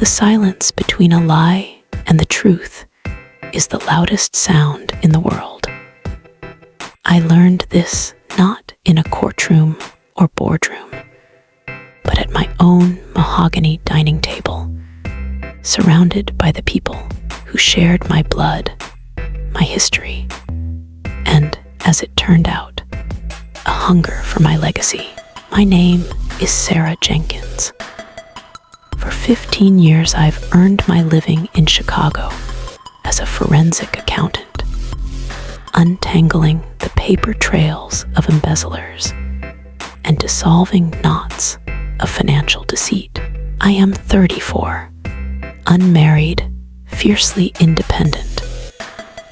The silence between a lie and the truth is the loudest sound in the world. I learned this not in a courtroom or boardroom, but at my own mahogany dining table, surrounded by the people who shared my blood, my history, and, as it turned out, a hunger for my legacy. My name is Sarah Jenkins. For 15 years, I've earned my living in Chicago as a forensic accountant, untangling the paper trails of embezzlers and dissolving knots of financial deceit. I am 34, unmarried, fiercely independent,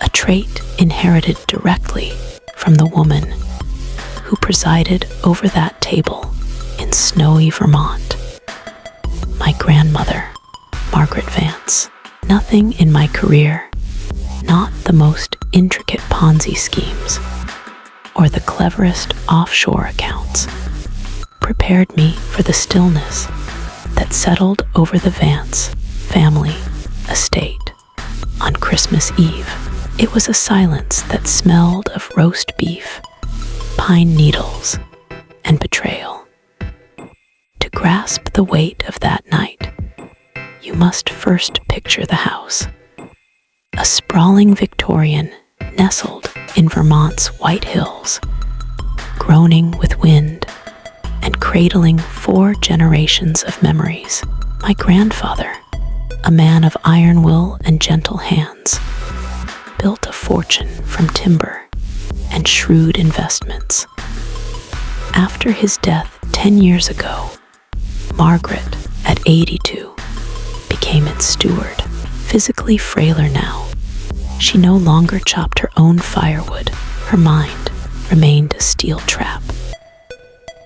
a trait inherited directly from the woman who presided over that table in snowy Vermont, my grandmother, Margaret Vance. Nothing in my career, not the most intricate Ponzi schemes or the cleverest offshore accounts, prepared me for the stillness that settled over the Vance family estate on Christmas Eve. It was a silence that smelled of roast beef, pine needles, and betrayal. To grasp the weight of that night, you must first picture the house. A sprawling Victorian nestled in Vermont's White Hills, groaning with wind and cradling 4 generations of memories. My grandfather, a man of iron will and gentle hands, built a fortune from timber and shrewd investments. After his death 10 years ago, Margaret, at 82, became its steward. Physically frailer now, she no longer chopped her own firewood. Her mind remained a steel trap.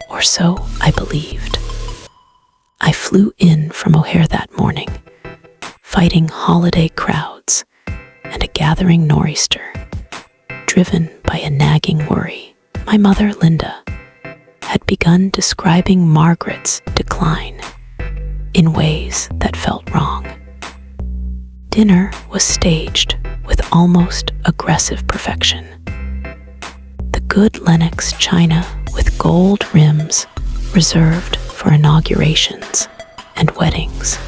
Or so I believed. I flew in from O'Hare that morning, fighting holiday crowds and a gathering nor'easter, driven by a nagging worry. My mother, Linda, had begun describing Margaret's decline in ways that felt wrong. Dinner was staged with almost aggressive perfection. The good Lenox china with gold rims reserved for inaugurations and weddings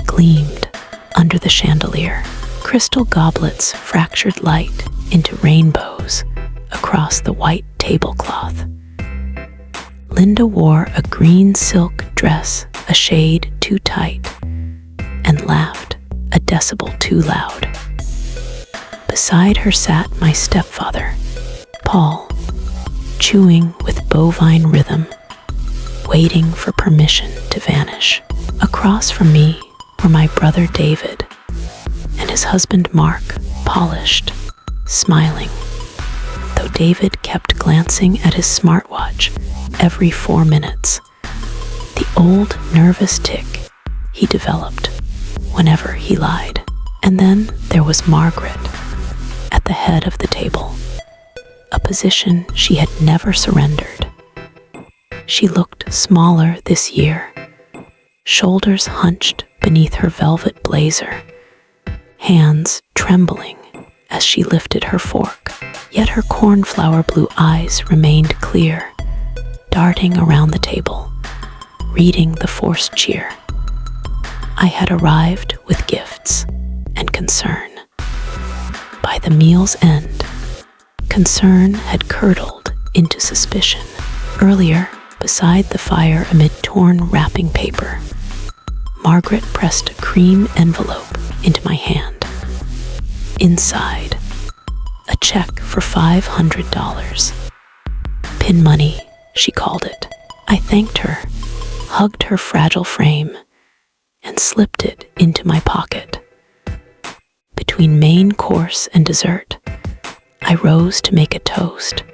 gleamed under the chandelier. Crystal goblets fractured light into rainbows across the white tablecloth. Linda wore a green silk dress a shade too tight and laughed a decibel too loud. Beside her sat my stepfather, Paul, chewing with bovine rhythm, waiting for permission to vanish. Across from me were my brother David and his husband Mark, polished, smiling, though David kept glancing at his smartwatch every 4 minutes, the old nervous tic he developed whenever he lied. And then there was Margaret at the head of the table, a position she had never surrendered. She looked smaller this year, shoulders hunched beneath her velvet blazer, hands trembling as she lifted her fork. Yet her cornflower blue eyes remained clear, darting around the table, reading the forced cheer. I had arrived with gifts and concern. By the meal's end, concern had curdled into suspicion. Earlier, beside the fire amid torn wrapping paper, Margaret pressed a cream envelope into my hand. Inside, a check for $500. Pin money, she called it. I thanked her, hugged her fragile frame, and slipped it into my pocket. Between main course and dessert, I rose to make a toast,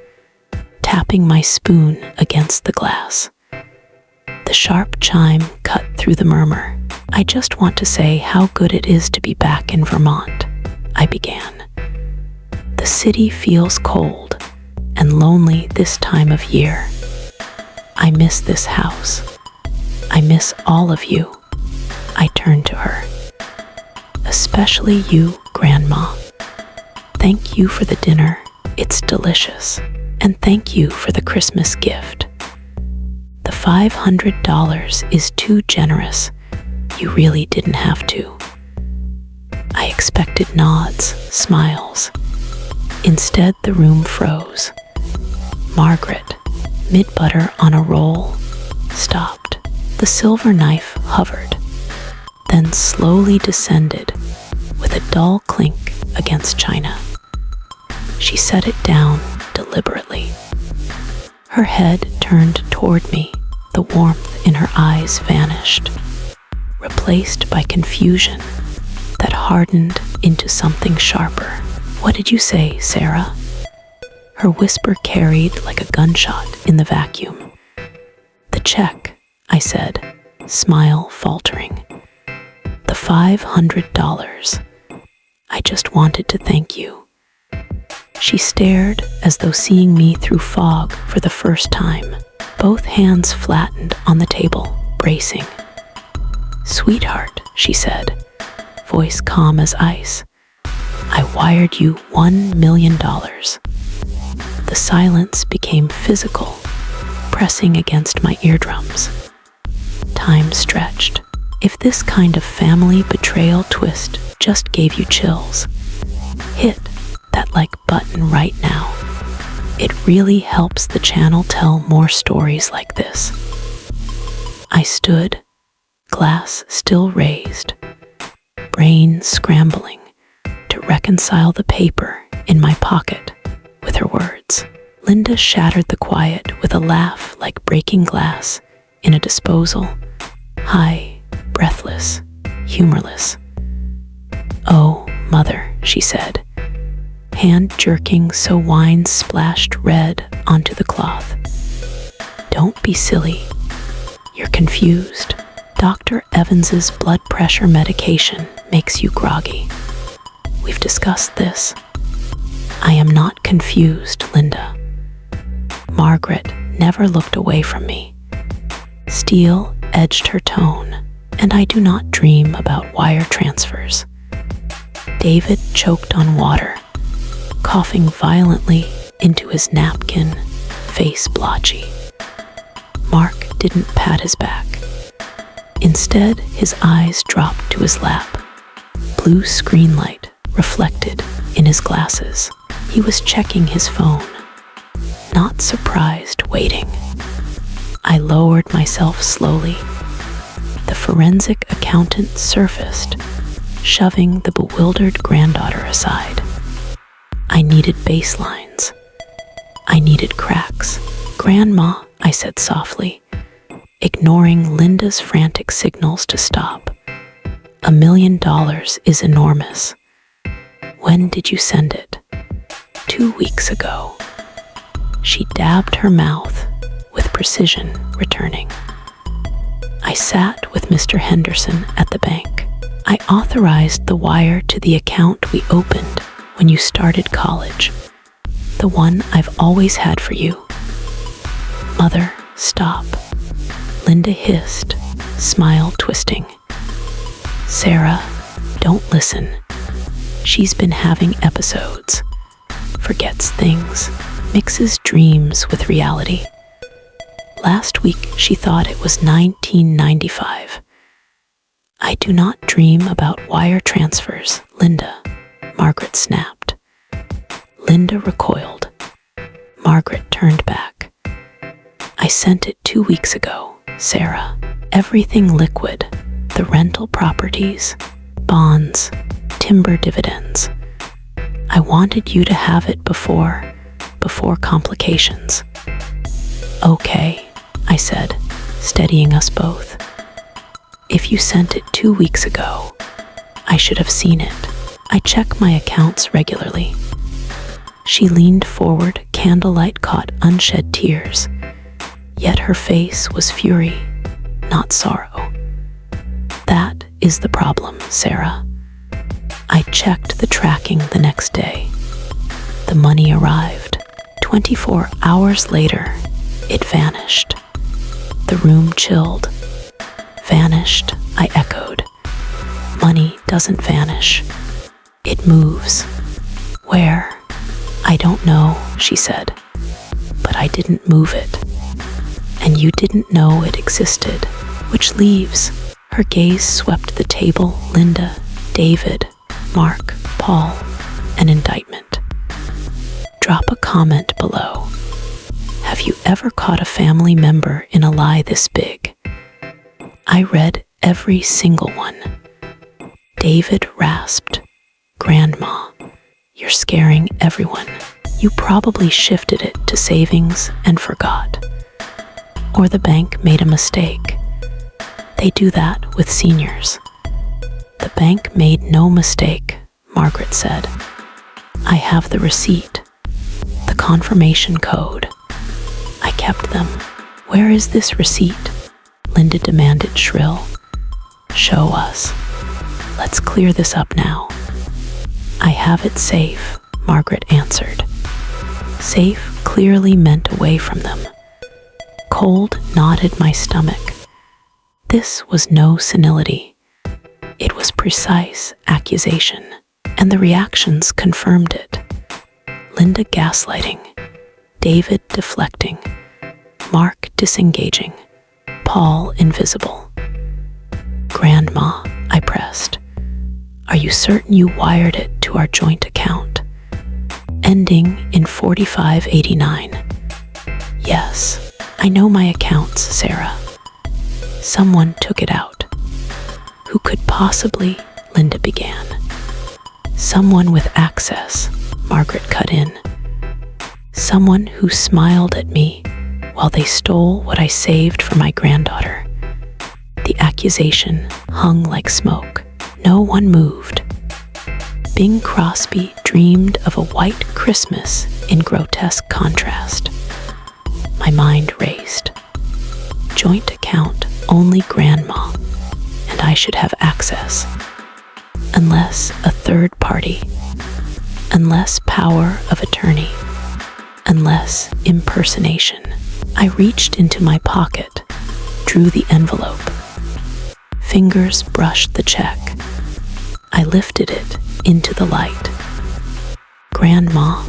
tapping my spoon against the glass. The sharp chime cut through the murmur. I just want to say how good it is to be back in Vermont, I began. The city feels cold and lonely this time of year. I miss this house. I miss all of you. I turned to her. Especially you, Grandma. Thank you for the dinner. It's delicious. And thank you for the Christmas gift. The $500 is too generous. You really didn't have to. I expected nods, smiles. Instead, the room froze. Margaret, mid-butter on a roll, stopped. The silver knife hovered, then slowly descended with a dull clink against china. She set it down deliberately. Her head turned toward me. The warmth in her eyes vanished, replaced by confusion that hardened into something sharper. What did you say, Sarah? Her whisper carried like a gunshot in the vacuum. The check, I said, smile faltering. The $500. I just wanted to thank you. She stared as though seeing me through fog for the first time, both hands flattened on the table, bracing. Sweetheart, she said, voice calm as ice, I wired you $1 million. The silence became physical, pressing against my eardrums. Time stretched. If this kind of family betrayal twist just gave you chills, hit that like button right now. It really helps the channel tell more stories like this. I stood, glass still raised, brain scrambling to reconcile the paper in my pocket with her words. Linda shattered the quiet with a laugh like breaking glass in a disposal, high, breathless, humorless. Oh, Mother, she said, hand jerking so wine splashed red onto the cloth. Don't be silly. You're confused. Dr. Evans's blood pressure medication makes you groggy. We've discussed this. I am not confused, Linda. Margaret never looked away from me. Steel edged her tone, and I do not dream about wire transfers. David choked on water, coughing violently into his napkin, face blotchy. Mark didn't pat his back. Instead, his eyes dropped to his lap. Blue screen light reflected in his glasses. He was checking his phone, not surprised, waiting. I lowered myself slowly. The forensic accountant surfaced, shoving the bewildered granddaughter aside. I needed baselines. I needed cracks. Grandma, I said softly, ignoring Linda's frantic signals to stop. $1 million is enormous. When did you send it? 2 weeks ago. She dabbed her mouth with precision, returning. I sat with Mr. Henderson at the bank. I authorized the wire to the account we opened when you started college, the one I've always had for you. Mother, stop. Linda hissed, smile twisting. Sarah, don't listen. She's been having episodes. Forgets things, mixes dreams with reality. Last week, she thought it was 1995. I do not dream about wire transfers, Linda, Margaret snapped. Linda recoiled. Margaret turned back. I sent it 2 weeks ago, Sarah. Everything liquid, the rental properties, bonds, timber dividends. I wanted you to have it before complications. Okay, I said, steadying us both. If you sent it 2 weeks ago, I should have seen it. I check my accounts regularly. She leaned forward, candlelight caught unshed tears, yet her face was fury, not sorrow. That is the problem, Sarah. I checked the tracking the next day. The money arrived. 24 hours later, it vanished. The room chilled. Vanished, I echoed. Money doesn't vanish. It moves. Where? I don't know, she said. But I didn't move it. And you didn't know it existed. Which leaves. Her gaze swept the table. Linda, David, Mark, Paul, an indictment. Drop a comment below. Have you ever caught a family member in a lie this big? I read every single one. David rasped, "Grandma, you're scaring everyone. You probably shifted it to savings and forgot. Or the bank made a mistake. They do that with seniors." "The bank made no mistake," Margaret said. "I have the receipt, the confirmation code. I kept them." "Where is this receipt?" Linda demanded shrill. "Show us. Let's clear this up now." "I have it safe," Margaret answered. Safe clearly meant away from them. Cold knotted my stomach. This was no senility. It was precise accusation, and the reactions confirmed it. Linda gaslighting, David deflecting, Mark disengaging, Paul invisible. "Grandma," I pressed, "are you certain you wired it to our joint account? Ending in 4589. "Yes, I know my accounts, Sarah. Someone took it out." "Who could possibly?" Linda began. "Someone with access," Margaret cut in. "Someone who smiled at me while they stole what I saved for my granddaughter." The accusation hung like smoke. No one moved. Bing Crosby dreamed of a white Christmas in grotesque contrast. My mind raced. Joint account, only grandma, and I should have access. Unless a third party. Unless power of attorney. Unless impersonation. I reached into my pocket, drew the envelope. Fingers brushed the check. I lifted it into the light. "Grandma,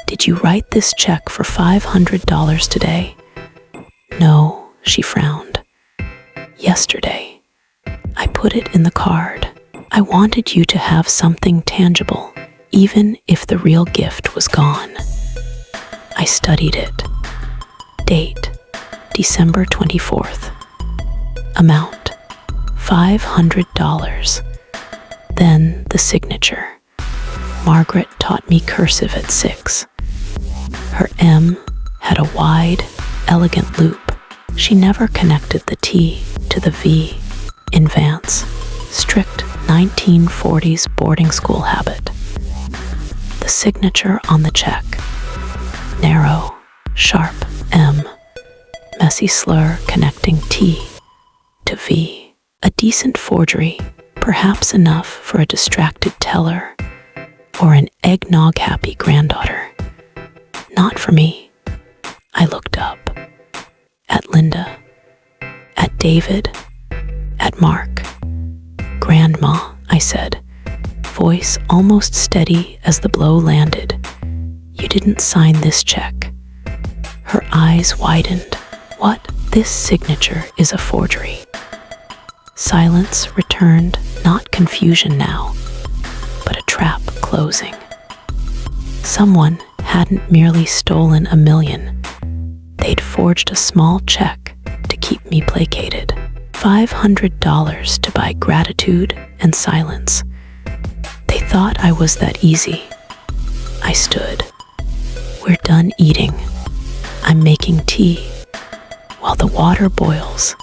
did you write this check for $500 today?" "No," she frowned. "Yesterday. I put it in the card. I wanted you to have something tangible, even if the real gift was gone." I studied it. Date, December 24th. Amount, $500. Then the signature. Margaret taught me cursive at 6. Her M had a wide, elegant loop. She never connected the T to the V in Vance. Strict 1940s boarding school habit. The signature on the check. Narrow, sharp M. Messy slur connecting T to V. A decent forgery, perhaps enough for a distracted teller or an eggnog-happy granddaughter. Not for me. I looked up. At Linda. At David. At Mark. "Grandma," I said, voice almost steady as the blow landed. "You didn't sign this check." Her eyes widened. "What? This signature is a forgery." Silence returned, not confusion now, but a trap closing. Someone hadn't merely stolen $1 million. They'd forged a small check to keep me placated. $500 to buy gratitude and silence. They thought I was that easy. I stood. "We're done eating. I'm making tea. While the water boils,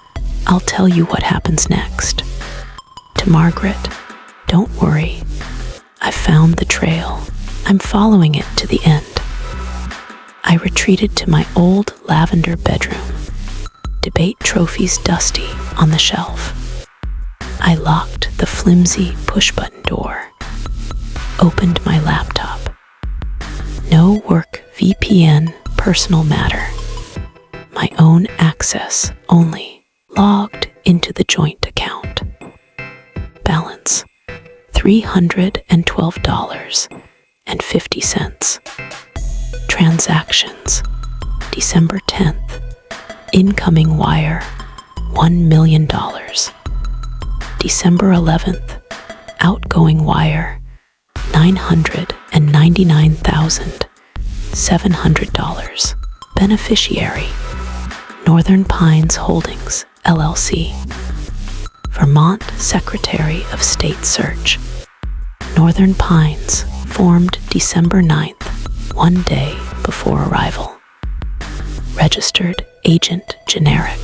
I'll tell you what happens next." To Margaret, "Don't worry. I found the trail. I'm following it to the end." I retreated to my old lavender bedroom. Debate trophies dusty on the shelf. I locked the flimsy push-button door. Opened my laptop. No work VPN personal matter. My own access only. Logged into the joint account. Balance, $312.50. Transactions: December 10th, incoming wire, $1 million. December 11th, outgoing wire, $999,700. Beneficiary: Northern Pines Holdings, LLC. Vermont Secretary of State Search. Northern Pines, formed December 9th, one day before arrival. Registered Agent Generic.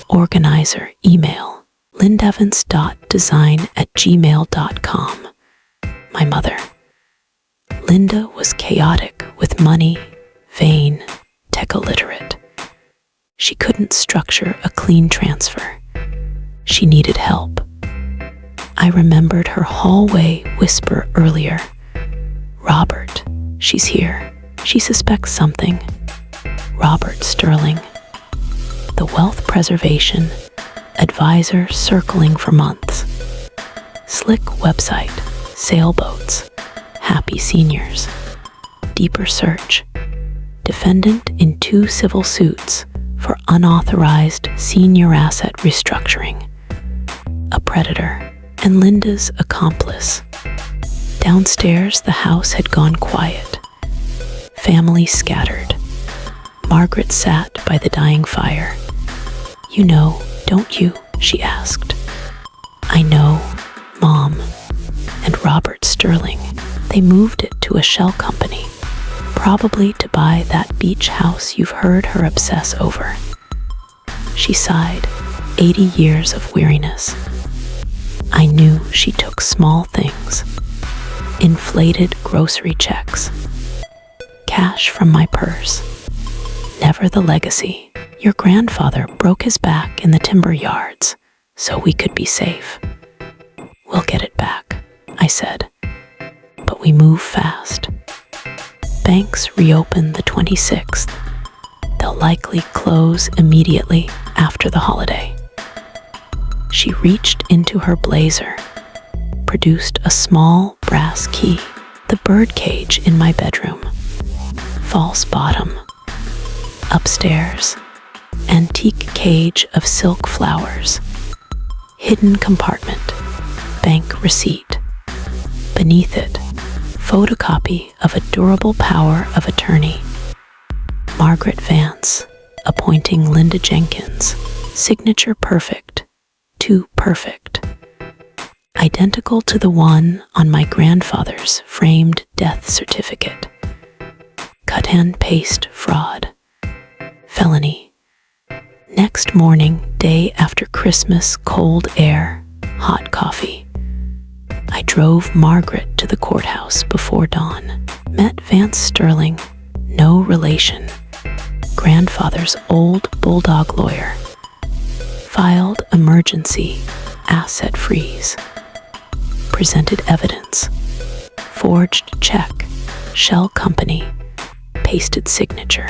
Organizer email: lindevans.design@gmail.com. My mother. Linda was chaotic with money, vain, tech-illiterate. She couldn't structure a clean transfer. She needed help. I remembered her hallway whisper earlier. Robert, she's here. She suspects something. Robert Sterling. The wealth preservation advisor circling for months. Slick website, sailboats, happy seniors. Deeper search. Defendant in 2 civil suits for unauthorized senior asset restructuring. A predator and Linda's accomplice. Downstairs, the house had gone quiet. Family scattered. Margaret sat by the dying fire. "You know, don't you?" she asked. "I know, Mom." And Robert Sterling, they moved it to a shell company, probably to buy that beach house you've heard her obsess over. She sighed, 80 years of weariness. I knew she took small things, inflated grocery checks, cash from my purse, never the legacy. Your grandfather broke his back in the timber yards, so we could be safe. We'll get it back, I said, but we move fast. Banks reopen the 26th. They'll likely close immediately after the holiday. She reached into her blazer, produced a small brass key, the bird cage in my bedroom. False bottom. Upstairs, antique cage of silk flowers. Hidden compartment, bank receipt. Beneath it, photocopy of a durable power of attorney. Margaret Vance, appointing Linda Jenkins. Signature perfect. Too perfect. Identical to the one on my grandfather's framed death certificate. Cut and paste fraud. Felony. Next morning, day after Christmas, cold air, hot coffee. I drove Margaret to the courthouse before dawn. Met Vance Sterling, no relation. Grandfather's old bulldog lawyer. Filed emergency asset freeze. Presented evidence. Forged check, shell company, pasted signature.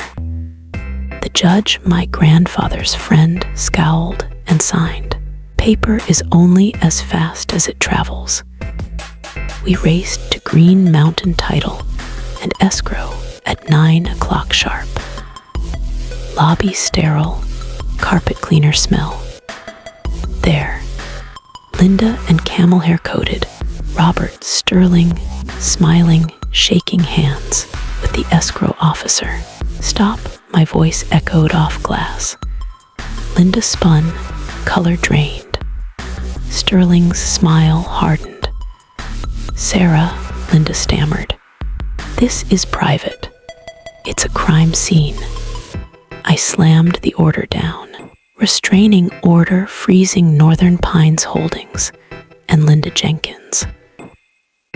The judge, my grandfather's friend, scowled and signed. Paper is only as fast as it travels. We raced to Green Mountain Title and escrow at 9 o'clock sharp. Lobby sterile, carpet cleaner smell. There, Linda and camel hair coated, Robert Sterling, smiling, shaking hands with the escrow officer. Stop, my voice echoed off glass. Linda spun, color drained. Sterling's smile hardened. Sarah, Linda stammered. This is private. It's a crime scene. I slammed the order down. Restraining order freezing Northern Pines Holdings and Linda Jenkins.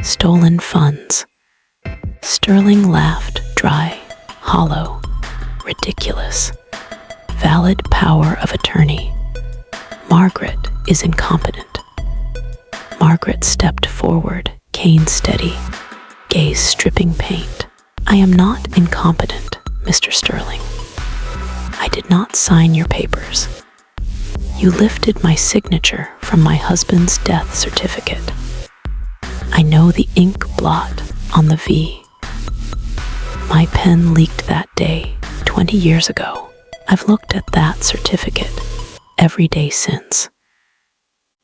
Stolen funds. Sterling laughed, dry, hollow, ridiculous. Valid power of attorney. Margaret is incompetent. Margaret stepped forward, cane steady, gaze stripping paint. I am not incompetent, Mr. Sterling. I did not sign your papers. You lifted my signature from my husband's death certificate. know the ink blot on the V. My pen leaked that day 20 years ago. I've looked at that certificate every day since.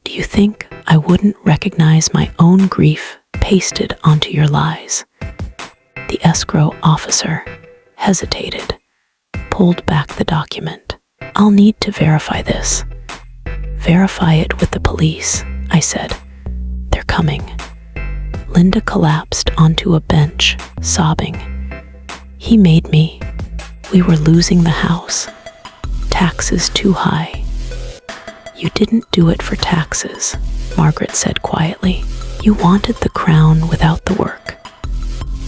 Do you think I wouldn't recognize my own grief pasted onto your lies? The escrow officer hesitated, pulled back the document. I'll need to verify this. Verify it with the police, I said. They're coming. Linda collapsed onto a bench, sobbing. He made me. We were losing the house. Taxes too high. You didn't do it for taxes, Margaret said quietly. You wanted the crown without the work.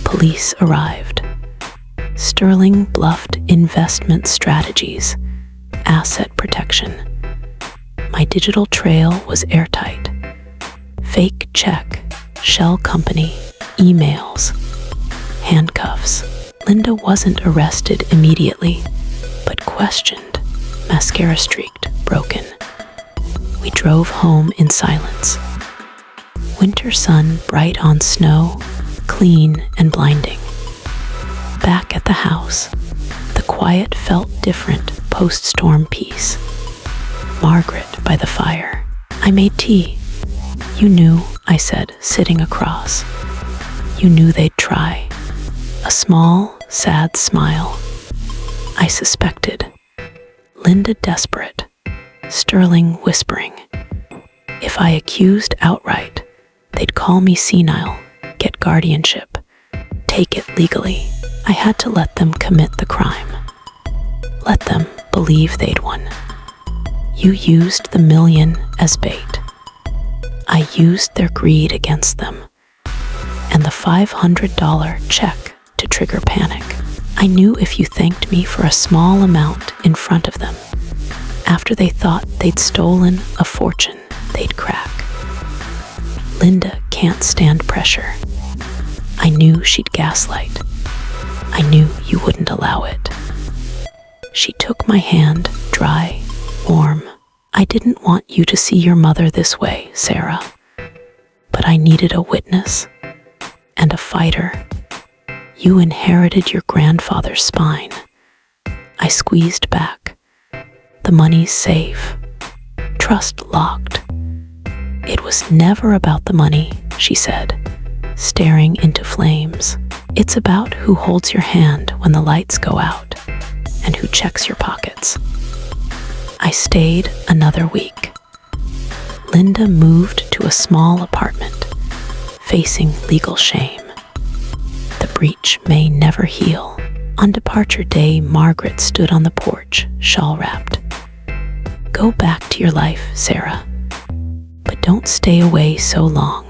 Police arrived. Sterling bluffed investment strategies, asset protection. My digital trail was airtight. Fake check, shell company, emails, handcuffs. Linda wasn't arrested immediately, but questioned, mascara streaked, broken. We drove home in silence. Winter sun bright on snow, clean and blinding. Back at the house, the quiet felt different post-storm peace. Margaret by the fire. I made tea. You knew, I said, sitting across. You knew they'd try. A small, sad smile. I suspected. Linda desperate. Sterling whispering. If I accused outright, they'd call me senile, get guardianship, take it legally. I had to let them commit the crime. Let them believe they'd won. You used the million as bait. I used their greed against them, and the $500 check to trigger panic. I knew if you thanked me for a small amount in front of them, after they thought they'd stolen a fortune, they'd crack. Linda can't stand pressure. I knew she'd gaslight. I knew you wouldn't allow it. She took my hand, dry, warm. I didn't want you to see your mother this way, Sarah. But I needed a witness and a fighter. You inherited your grandfather's spine. I squeezed back. The money's safe. Trust locked. It was never about the money, she said, staring into flames. It's about who holds your hand when the lights go out and who checks your pockets. I stayed another week. Linda moved to a small apartment, facing legal shame. The breach may never heal. On departure day, Margaret stood on the porch, shawl-wrapped. Go back to your life, Sarah, but don't stay away so long.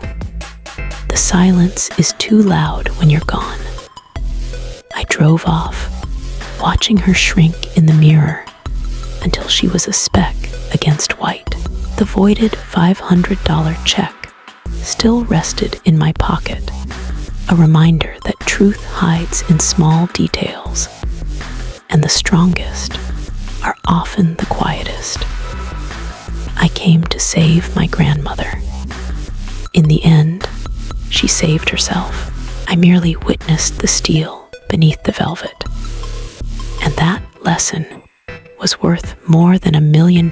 The silence is too loud when you're gone. I drove off, watching her shrink in the mirror until she was a speck against white. The voided $500 check still rested in my pocket, a reminder that truth hides in small details, and the strongest are often the quietest. I came to save my grandmother. In the end, she saved herself. I merely witnessed the steel beneath the velvet. And that lesson was worth more than $1 million.